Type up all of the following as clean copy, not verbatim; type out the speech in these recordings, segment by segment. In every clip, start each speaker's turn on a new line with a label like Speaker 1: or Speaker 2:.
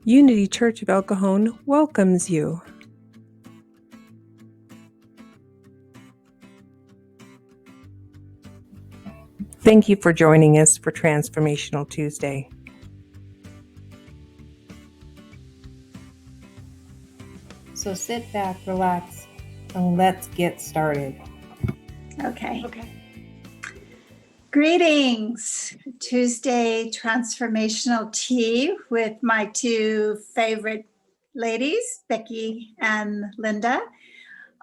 Speaker 1: Unity Church of El Cajon welcomes you. Thank you for joining us for Transformational Tuesday.
Speaker 2: So sit back, relax, and let's get started.
Speaker 3: Okay. Greetings. Tuesday Transformational Tea with my two favorite ladies, Beci and Linda.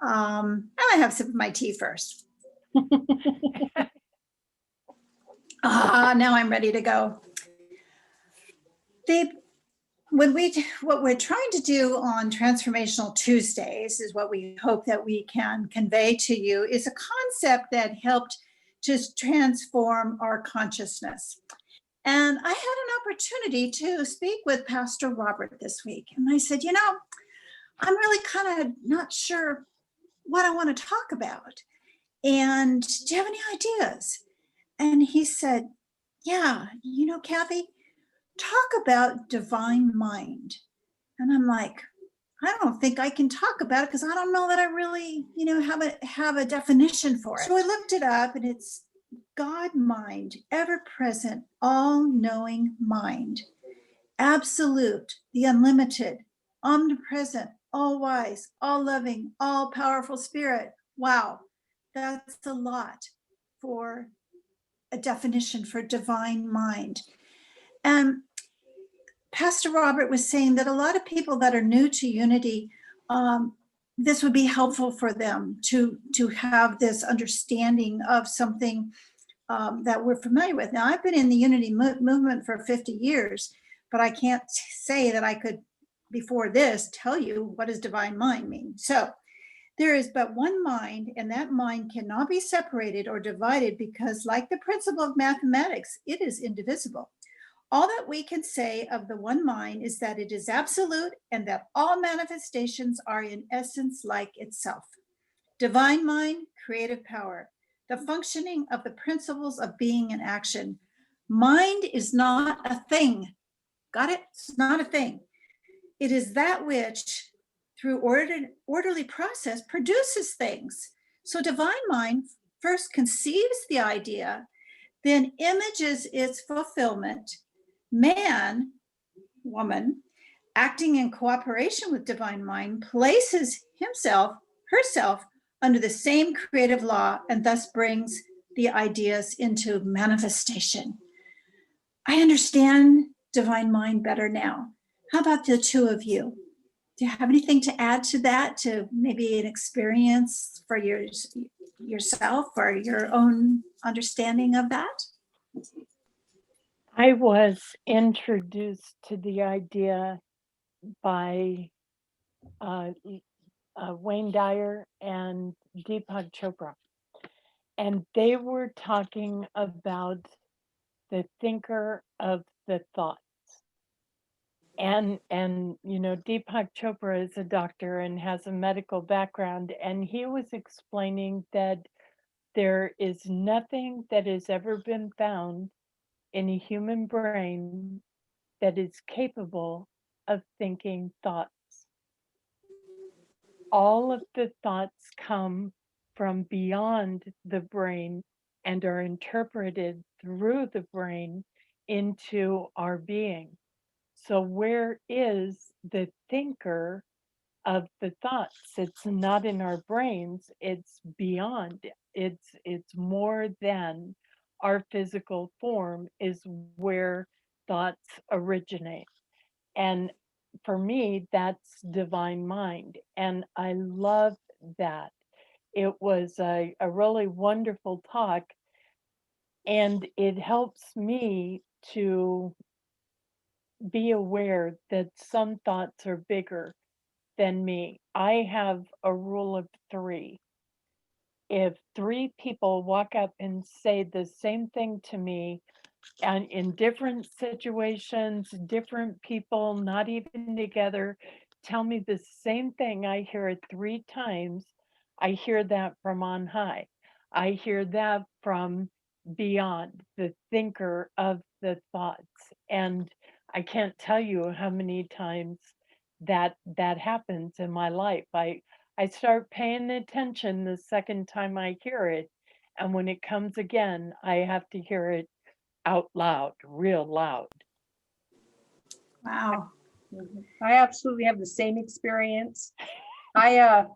Speaker 3: I'm going to have a sip of my tea first. Now I'm ready to go. What we're trying to do on Transformational Tuesdays is what we hope that we can convey to you is a concept that helped to transform our consciousness. And I had an opportunity to speak with Pastor Robert this week. And I said, I'm really kind of not sure what I want to talk about. And do you have any ideas? And he said, yeah, Cathy, talk about divine mind. And I'm like, I don't think I can talk about it because I don't know that I really, have a definition for it. So I looked it up, and it's God mind, ever present, all knowing mind, absolute, the unlimited, omnipresent, all wise, all loving, all powerful spirit. Wow, that's a lot for a definition for divine mind. And Pastor Robert was saying that a lot of people that are new to Unity, this would be helpful for them to have this understanding of something that we're familiar with. Now, I've been in the Unity movement for 50 years, but I can't say that I could, before this, tell you what does divine mind mean. So there is but one mind, and that mind cannot be separated or divided because, like the principle of mathematics, it is indivisible. All that we can say of the one mind is that it is absolute and that all manifestations are in essence like itself. Divine mind, creative power, the functioning of the principles of being and action. Mind is not a thing. Got it? It's not a thing. It is that which, through orderly process, produces things. So divine mind first conceives the idea, then images its fulfillment. Man, woman, acting in cooperation with divine mind, places himself, herself, under the same creative law, and thus brings the ideas into manifestation. I understand divine mind better now. How about the two of you? Do you have anything to add to that, to maybe an experience for yourself or your own understanding of that?
Speaker 4: I was introduced to the idea by Wayne Dyer and Deepak Chopra. And they were talking about the thinker of the thoughts. And Deepak Chopra is a doctor and has a medical background. And he was explaining that there is nothing that has ever been found in a human brain that is capable of thinking thoughts. All of the thoughts come from beyond the brain and are interpreted through the brain into our being. So where is the thinker of the thoughts? It's not in our brains, it's beyond. It's more than our physical form is where thoughts originate. And for me, that's divine mind. And I love that. It was a really wonderful talk. And it helps me to be aware that some thoughts are bigger than me. I have a rule of 3. If 3 people walk up and say the same thing to me, and in different situations, different people, not even together, tell me the same thing, I hear it 3 times, I hear that from on high. I hear that from beyond, the thinker of the thoughts. And I can't tell you how many times that happens in my life. I start paying attention the second time I hear it, and when it comes again, I have to hear it out loud, real loud.
Speaker 3: Wow.
Speaker 5: I absolutely have the same experience. I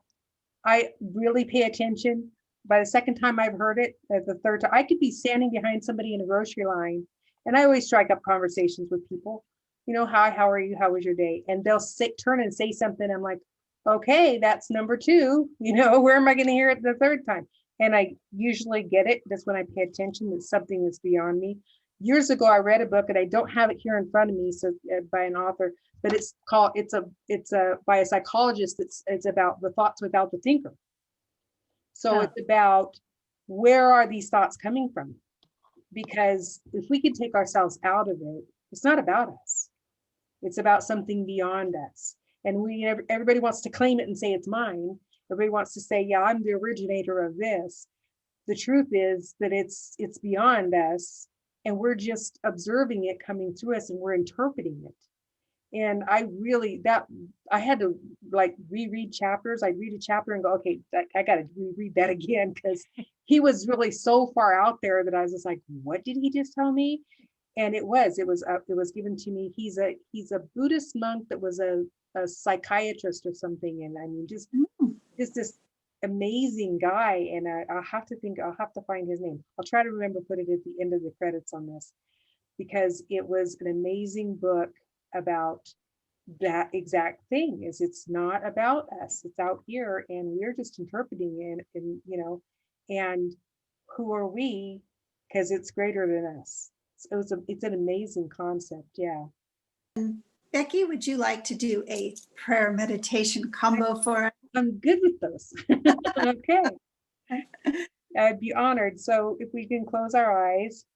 Speaker 5: really pay attention. By the second time I've heard it, the third time, I could be standing behind somebody in a grocery line, and I always strike up conversations with people. Hi, how are you? How was your day? And they'll turn and say something. I'm like, okay, that's number two. Where am I going to hear it the third time? And I usually get it just when I pay attention. It's something that's beyond me. Years ago, I read a book, and I don't have it here in front of me, so by an author, but it's by a psychologist. It's about the thoughts without the thinker. So it's about, where are these thoughts coming from? Because if we can take ourselves out of it, it's not about us. It's about something beyond us. And everybody wants to claim it and say it's mine. Everybody wants to say, yeah, I'm the originator of this. The truth is that it's beyond us, and we're just observing it coming through us, and we're interpreting it. And I had to reread chapters. I'd read a chapter and go, okay, I got to reread that again, because he was really so far out there that I was just like, what did he just tell me? And it was given to me. He's a Buddhist monk that was a psychiatrist or something. And I mean, just this amazing guy. And I'll have to find his name. I'll try to remember, put it at the end of the credits on this, because it was an amazing book about that exact thing. It's not about us, it's out here, and we're just interpreting it, and who are we? Because it's greater than us. So it's an amazing concept. Yeah.
Speaker 3: Becky, would you like to do a prayer meditation combo for us?
Speaker 5: I'm good with those. Okay. I'd be honored. So if we can close our eyes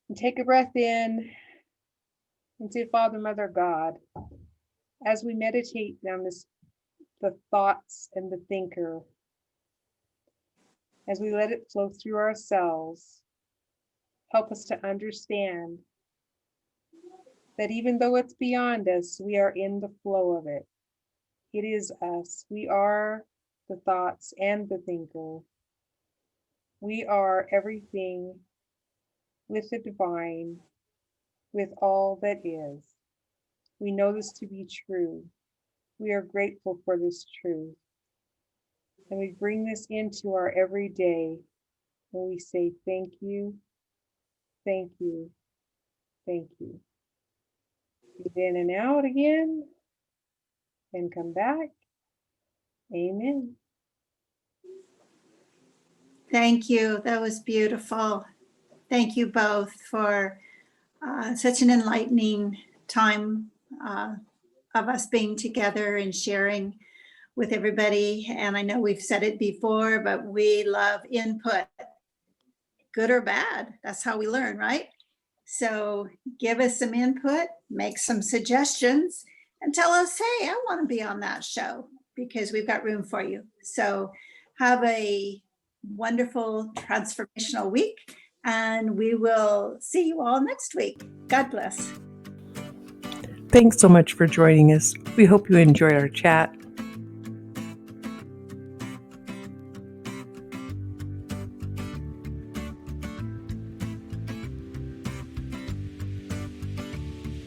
Speaker 5: and take a breath in, and say, Father, Mother, God, as we meditate on the thoughts and the thinker, as we let it flow through ourselves, help us to understand that even though it's beyond us, we are in the flow of it. It is us. We are the thoughts and the thinker. We are everything with the divine, with all that is. We know this to be true. We are grateful for this truth. And we bring this into our everyday when we say thank you, thank you, thank you. Breathe in and out again, and come back. Amen.
Speaker 3: Thank you. That was beautiful. Thank you both for such an enlightening time of us being together and sharing with everybody. And I know we've said it before, but we love input, good or bad. That's how we learn, right? So give us some input, make some suggestions, and tell us, hey, I want to be on that show, because we've got room for you. So have a wonderful transformational week, and we will see you all next week. God bless.
Speaker 1: Thanks so much for joining us. We hope you enjoyed our chat.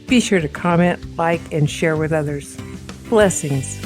Speaker 1: Be sure to comment, like, and share with others. Blessings.